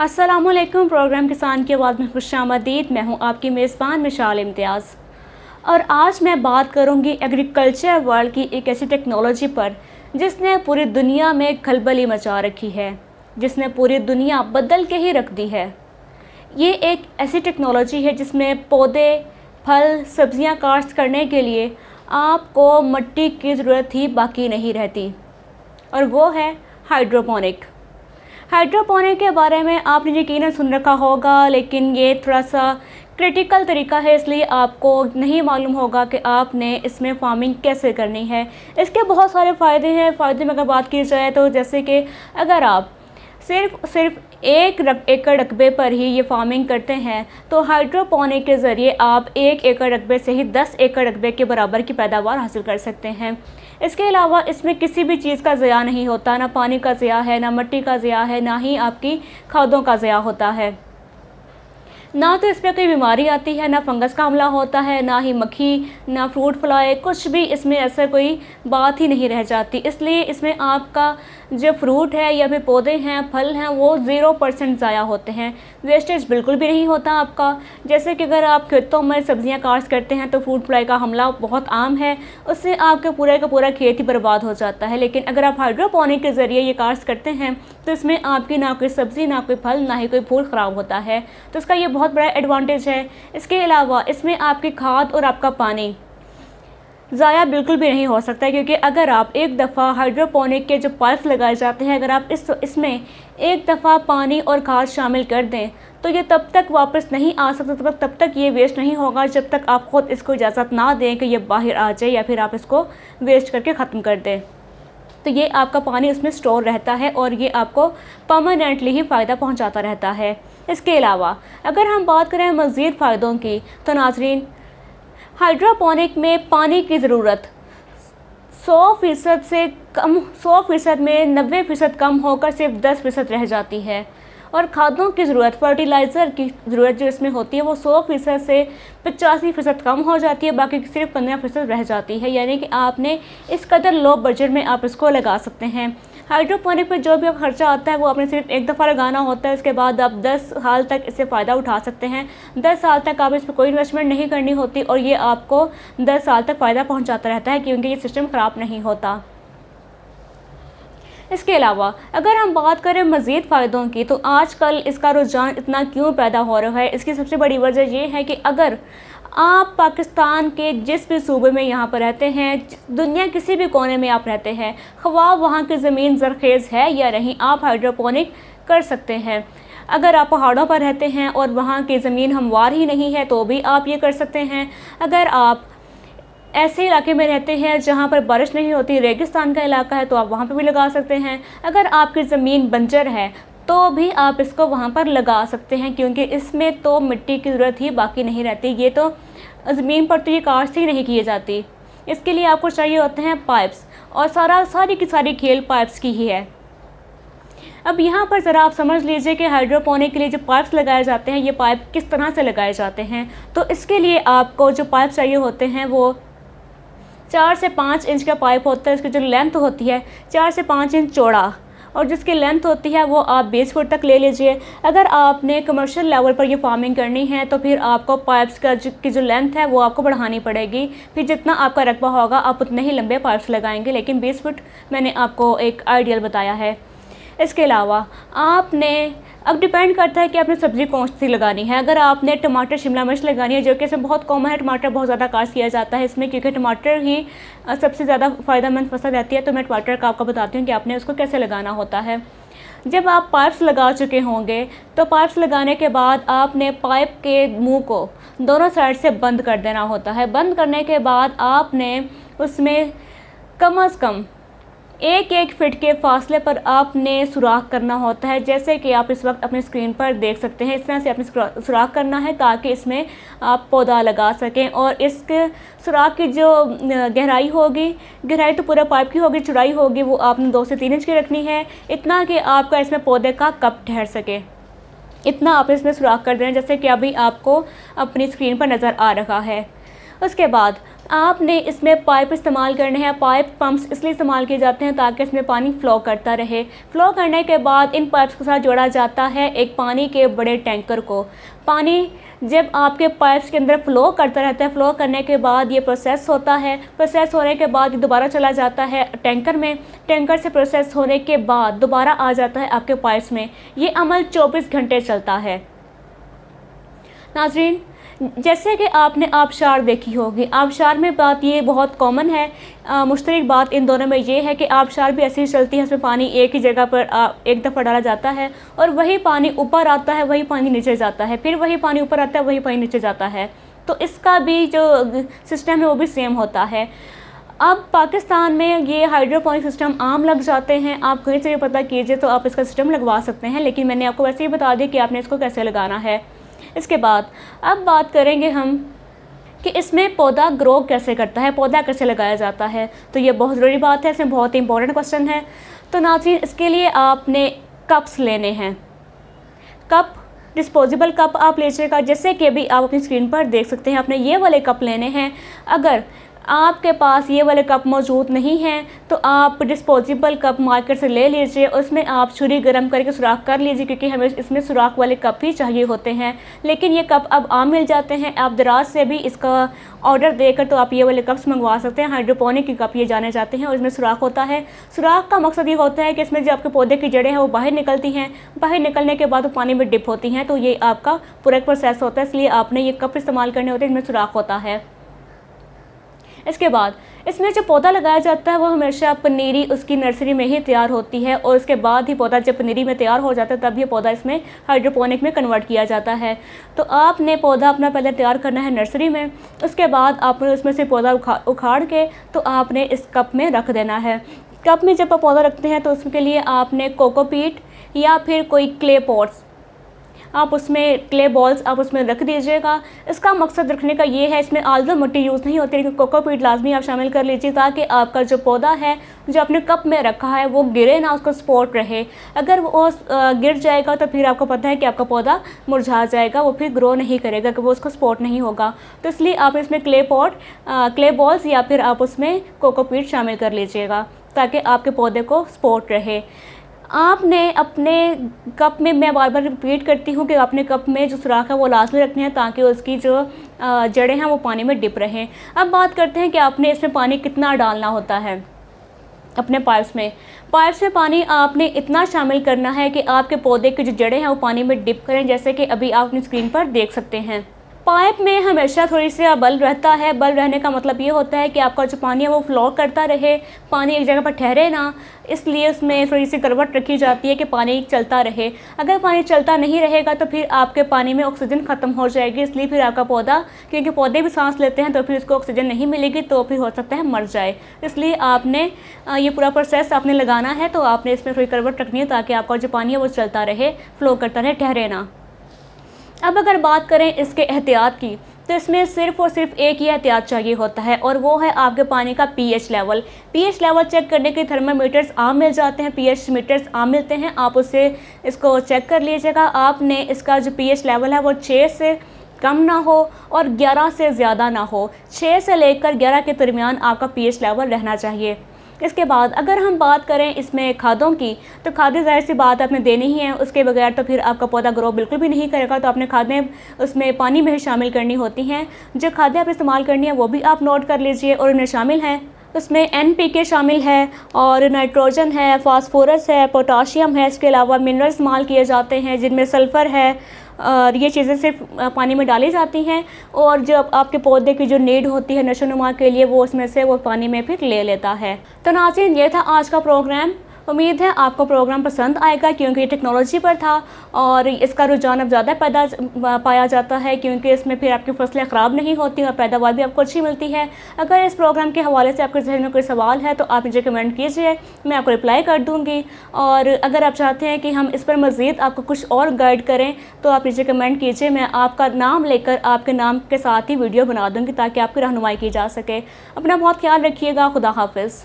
अस्सलामुअलैकुम। प्रोग्राम किसान की आवाज़ में खुशामदीद। मैं हूं आपकी मेज़बान मिशाल इम्तियाज़ और आज मैं बात करूंगी एग्रीकल्चर वर्ल्ड की एक ऐसी टेक्नोलॉजी पर जिसने पूरी दुनिया में खलबली मचा रखी है, जिसने पूरी दुनिया बदल के ही रख दी है। ये एक ऐसी टेक्नोलॉजी है जिसमें पौधे, फल, सब्जियां काश्त करने के लिए आपको मिट्टी की ज़रूरत ही बाकी नहीं रहती, और वो है हाइड्रोपोनिक। हाइड्रोपोनिक के बारे में आपने यकीनन सुन रखा होगा, लेकिन ये थोड़ा सा क्रिटिकल तरीका है, इसलिए आपको नहीं मालूम होगा कि आपने इसमें फार्मिंग कैसे करनी है। इसके बहुत सारे फ़ायदे हैं। फ़ायदे में अगर बात की जाए तो जैसे कि अगर आप सिर्फ एक एकड़ रकबे पर ही ये फार्मिंग करते हैं तो हाइड्रोपोनिक के ज़रिए आप 1 एकड़ रकबे से ही 10 एकड़ रकबे के बराबर की पैदावार हासिल कर सकते हैं। इसके अलावा इसमें किसी भी चीज़ का ज़िया नहीं होता, ना पानी का ज़िया है, ना मिट्टी का ज़िया है, ना ही आपकी खादों का ज़िया होता है। ना तो इसमें कोई बीमारी आती है, ना फंगस का हमला होता है, ना ही मक्खी, ना फ्रूट फ्लाई, कुछ भी इसमें ऐसा कोई बात ही नहीं रह जाती। इसलिए इसमें आपका जो फ्रूट है या फिर पौधे हैं, फल हैं, वो 0% ज़ाया होते हैं। वेस्टेज बिल्कुल भी नहीं होता आपका। जैसे कि अगर आप खेतों में सब्जियां काश्त करते हैं तो फ्रूट फ्लाई का हमला बहुत आम है, उससे आपका पूरा का पूरा खेत ही बर्बाद हो जाता है। लेकिन अगर आप हाइड्रोपोनिक के ज़रिए ये काश्त करते हैं तो इसमें आपकी ना कोई सब्ज़ी, ना कोई फल, ना ही कोई फूल ख़राब होता है। तो इसका ये बहुत बड़ा एडवांटेज है। इसके अलावा इसमें आपकी खाद और आपका पानी ज़ाया बिल्कुल भी नहीं हो सकता, क्योंकि अगर आप एक दफ़ा हाइड्रोपोनिक के जो पाइप्स लगाए जाते हैं, अगर आप इसमें एक दफ़ा पानी और खाद शामिल कर दें तो ये तब तक वापस नहीं आ सकता, तब तक ये वेस्ट नहीं होगा जब तक आप ख़ुद इसको इजाज़त ना दें कि ये बाहर आ जाए या फिर आप इसको वेस्ट करके ख़त्म कर दें। तो ये आपका पानी उसमें स्टोर रहता है और ये आपको परमानेंटली ही फ़ायदा पहुंचाता रहता है। इसके अलावा अगर हम बात करें मज़ीद फ़ायदों की तो नाज़रीन, हाइड्रोपोनिक में पानी की ज़रूरत 100% से कम, 100% में 90% कम होकर सिर्फ 10% रह जाती है। और खादों की ज़रूरत, फर्टिलाइज़र की ज़रूरत जो इसमें होती है वो 100% से 85% कम हो जाती है, बाकी सिर्फ 15% रह जाती है। यानी कि आपने इस कदर लो बजट में आप इसको लगा सकते हैं। हाइड्रोपोनिक पे जो भी खर्चा आता है वो आपने सिर्फ एक दफ़ा लगाना होता है, उसके बाद आप 10 साल तक इससे फ़ायदा उठा सकते हैं। 10 साल तक आप इस पर कोई इन्वेस्टमेंट नहीं करनी होती और ये आपको 10 साल तक फ़ायदा पहुँचाता रहता है, क्योंकि ये सिस्टम ख़राब नहीं होता। इसके अलावा अगर हम बात करें मज़ीद फ़ायदों की तो आजकल इसका रुझान इतना क्यों पैदा हो रहा है, इसकी सबसे बड़ी वजह यह है कि अगर आप पाकिस्तान के जिस भी सूबे में यहाँ पर रहते हैं, दुनिया किसी भी कोने में आप रहते हैं, ख्वाह वहाँ की ज़मीन ज़रखेज़ है या नहीं, आप हाइड्रोपोनिक कर सकते हैं। अगर आप पहाड़ों पर रहते हैं और वहाँ की ज़मीन हमवार ही नहीं है तो भी आप ये कर सकते हैं। अगर आप ऐसे इलाके में रहते हैं जहाँ पर बारिश नहीं होती, रेगिस्तान का इलाका है, तो आप वहाँ पर भी लगा सकते हैं। अगर आपकी ज़मीन बंजर है तो भी आप इसको वहाँ पर लगा सकते हैं, क्योंकि इसमें तो मिट्टी की ज़रूरत ही बाकी नहीं रहती। ये तो ज़मीन पर तो ये काश्त ही नहीं की जाती। इसके लिए आपको चाहिए होते हैं पाइप्स, और सारी की सारी खेल पाइप्स की ही है। अब यहाँ पर ज़रा आप समझ लीजिए कि हाइड्रोपोनिक के लिए जो पाइप्स लगाए जाते हैं, ये पाइप किस तरह से लगाए जाते हैं। तो इसके लिए आपको जो पाइप चाहिए होते हैं वो 4 से 5 इंच का पाइप होता है। इसकी जो लेंथ होती है 4 से 5 इंच चौड़ा, और जिसकी लेंथ होती है वो आप 20 फुट तक ले लीजिए। अगर आपने कमर्शियल लेवल पर ये फार्मिंग करनी है तो फिर आपको पाइप्स की जो लेंथ है वो आपको बढ़ानी पड़ेगी। फिर जितना आपका रकबा होगा आप उतने ही लंबे पाइप्स लगाएंगे, लेकिन 20 फुट मैंने आपको एक आइडियल बताया है। इसके अलावा आपने, अब डिपेंड करता है कि आपने सब्ज़ी कौन सी लगानी है। अगर आपने टमाटर, शिमला मिर्च लगानी है, जो कि इसमें बहुत कॉमन है, टमाटर बहुत ज़्यादा काश्त किया जाता है इसमें, क्योंकि टमाटर ही सबसे ज़्यादा फ़ायदेमंद फसल रहती है। तो मैं टमाटर का आपको बताती हूँ कि आपने उसको कैसे लगाना होता है। जब आप पाइप्स लगा चुके होंगे तो पाइप्स लगाने के बाद आपने पाइप के मुंह को दोनों साइड से बंद कर देना होता है। बंद करने के बाद आपने उसमें कम से कम 1 फीट के फासले पर आपने सुराख करना होता है। जैसे कि आप इस वक्त अपनी स्क्रीन पर देख सकते हैं, इस तरह से आपने सुराख करना है ताकि इसमें आप पौधा लगा सकें। और इसके सुराख की जो गहराई होगी, गहराई तो पूरा पाइप की होगी, चौड़ाई होगी वो आपने 2 से 3 इंच की रखनी है, इतना कि आपका इसमें पौधे का कप ठहर सके। इतना आप इसमें सुराख कर दें, जैसे कि अभी आपको अपनी स्क्रीन पर नज़र आ रहा है। उसके बाद आपने इसमें पाइप इस्तेमाल करने हैं। पाइप पंप्स इसलिए इस्तेमाल किए जाते हैं ताकि इसमें पानी फ़्लो करता रहे। फ़्लो करने के बाद इन पाइप्स के साथ जोड़ा जाता है एक पानी के बड़े टैंकर को। पानी जब आपके पाइप्स के अंदर फ़्लो करता रहता है, फ़्लो करने के बाद ये प्रोसेस होता है। प्रोसेस होने के बाद ये दोबारा चला जाता है टैंकर में। टैंकर से प्रोसेस होने के बाद दोबारा आ जाता है आपके पाइप्स में। ये अमल 24 घंटे चलता है। नाज़रीन, जैसे कि आपने आबशार देखी होगी, आबशार में बात ये बहुत कॉमन है। मुश्तरक बात इन दोनों में ये है कि आबशार भी ऐसे ही चलती है, उसमें पानी एक ही जगह पर एक दफ़ा डाला जाता है और वही पानी ऊपर आता है, वही पानी नीचे जाता है, फिर वही पानी ऊपर आता है, वही पानी नीचे जाता है। तो इसका भी जो सिस्टम है वो भी सेम होता है। अब पाकिस्तान में ये हाइड्रोपोनिक सिस्टम आम लग जाते हैं। आप कहीं से भी पता कीजिए तो आप इसका सिस्टम लगवा सकते हैं, लेकिन मैंने आपको वैसे ही बता दिया कि आपने इसको कैसे लगाना है। इसके बाद अब बात करेंगे हम कि इसमें पौधा ग्रो कैसे करता है, पौधा कैसे लगाया जाता है। तो ये बहुत ज़रूरी बात है, इसमें बहुत ही इंपॉर्टेंट क्वेश्चन है। तो नाज़रीन, इसके लिए आपने कप्स लेने हैं। कप, डिस्पोजेबल कप आप लीजिएगा, जैसे कि अभी आप अपनी स्क्रीन पर देख सकते हैं। आपने ये वाले कप लेने हैं। अगर आपके पास ये वाले कप मौजूद नहीं हैं तो आप डिस्पोजेबल कप मार्केट से ले लीजिए। उसमें आप छुरी गर्म करके सुराख कर लीजिए, क्योंकि हमें इसमें सुराख वाले कप ही चाहिए होते हैं। लेकिन ये कप अब आम मिल जाते हैं। आप दराज से भी इसका ऑर्डर देकर तो आप ये वाले कप्स मंगवा सकते हैं। हाइड्रोपोनिक के कप ये जाने जाते हैं और इसमें सुराख होता है। सुराख का मकसद ये होता है कि इसमें जो आपके पौधे की जड़ें हैं वो बाहर निकलती हैं। बाहर निकलने के बाद वो पानी में डिप होती हैं। तो ये आपका पूरा प्रोसेस होता है, इसलिए आपने ये कप इस्तेमाल करने होते हैं जिसमें सुराख होता है। इसके बाद इसमें जो पौधा लगाया जाता है वो हमेशा पनीरी उसकी नर्सरी में ही तैयार होती है और उसके बाद ही पौधा जब पनीरी में तैयार हो जाता है तब ये पौधा इसमें हाइड्रोपोनिक में कन्वर्ट किया जाता है। तो आपने पौधा अपना पहले तैयार करना है नर्सरी में। उसके बाद आपने उसमें से पौधा उखाड़ के तो आपने इस कप में रख देना है। कप में जब आप पौधा रखते हैं तो उसके लिए आपने कोकोपीट या फिर कोई क्ले पॉट्स, आप उसमें क्ले बॉल्स आप उसमें रख दीजिएगा। इसका मकसद रखने का ये है, इसमें आलू मिट्टी यूज़ नहीं होती, लेकिन कोकोपीट लाजमी आप शामिल कर लीजिए ताकि आपका जो पौधा है जो आपने कप में रखा है वो गिरे ना, उसको सपोर्ट रहे। अगर वो गिर जाएगा तो फिर आपको पता है कि आपका पौधा मुरझा जाएगा, वो फिर ग्रो नहीं करेगा, कि वो उसको सपोर्ट नहीं होगा। तो इसलिए आप इसमें क्ले बॉल्स या फिर आप उसमें कोकोपीट शामिल कर लीजिएगा ताकि आपके पौधे को सपोर्ट रहे। आपने अपने कप में, मैं बार बार रिपीट करती हूँ कि अपने कप में जो सुराख है वो लाजमी रखने हैं ताकि उसकी जो जड़ें हैं वो पानी में डिप रहें। अब बात करते हैं कि आपने इसमें पानी कितना डालना होता है। अपने पाइप्स में पानी आपने इतना शामिल करना है कि आपके पौधे की जो जड़ें हैं वो पानी में डिप करें, जैसे कि अभी आप अपनी स्क्रीन पर देख सकते हैं। पाइप में हमेशा थोड़ी सी बल रहता है। बल रहने का मतलब ये होता है कि आपका जो पानी है वो फ्लो करता रहे, पानी एक जगह पर ठहरे ना, इसलिए उसमें थोड़ी सी करवट रखी जाती है कि पानी चलता रहे। अगर पानी चलता नहीं रहेगा तो फिर आपके पानी में ऑक्सीजन ख़त्म हो जाएगी, इसलिए फिर आपका पौधा, क्योंकि पौधे भी सांस लेते हैं तो फिर उसको ऑक्सीजन नहीं मिलेगी तो फिर हो सकता है मर जाए। इसलिए आपने ये पूरा प्रोसेस आपने लगाना है, तो आपने इसमें थोड़ी करवट रखनी है ताकि आपका जो पानी है वो चलता रहे, फ्लो करता रहे, ठहरे ना। अब अगर बात करें इसके एहतियात की, तो इसमें सिर्फ़ और सिर्फ एक ही एहतियात चाहिए होता है और वो है आपके पानी का pH level. PH level check करने के थर्मामीटर्स आम मिल जाते हैं, पीएच मीटर्स आम मिलते हैं, आप उससे इसको चेक कर लीजिएगा। आपने इसका जो पीएच लेवल है वो 6 से कम ना हो और 11 से ज़्यादा ना हो। 6 से लेकर 11 के दरमियान आपका पीएच लेवल रहना चाहिए। इसके बाद अगर हम बात करें इसमें खादों की, तो खादें ज़ाहिर सी बात आपने देनी ही है, उसके बगैर तो फिर आपका पौधा ग्रो बिल्कुल भी नहीं करेगा। तो आपने खादें उसमें पानी में ही शामिल करनी होती हैं। जो खादें आप इस्तेमाल करनी है वो भी आप नोट कर लीजिए और उनमें शामिल हैं। उसमें NPK शामिल है और नाइट्रोजन है, फास्फोरस है, पोटाशियम है। इसके अलावा मिनरल इस्तेमाल किए जाते हैं जिनमें सल्फ़र है और ये चीज़ें सिर्फ पानी में डाली जाती हैं और जो आपके पौधे की जो नीड होती है नशोनुमा के लिए वो उसमें से वो पानी में फिर ले लेता है। तो नाज़रीन, ये था आज का प्रोग्राम। उम्मीद है आपको प्रोग्राम पसंद आएगा क्योंकि ये टेक्नोलॉजी पर था और इसका रुझान अब ज़्यादा पाया जाता है क्योंकि इसमें फिर आपकी फसलें ख़राब नहीं होती और पैदावार भी आपको अच्छी मिलती है। अगर इस प्रोग्राम के हवाले से आपके जहन में कोई सवाल है तो आप मुझे कमेंट कीजिए, मैं आपको रिप्लाई कर दूँगी। और अगर आप चाहते हैं कि हम इस पर मज़ीद आपको कुछ और गाइड करें तो आप मुझे कमेंट कीजिए, मैं आपका नाम लेकर आपके नाम के साथ ही वीडियो बना दूँगी ताकि आपकी रहनुमाई की जा सके। अपना बहुत ख्याल रखिएगा। खुदा हाफिज़।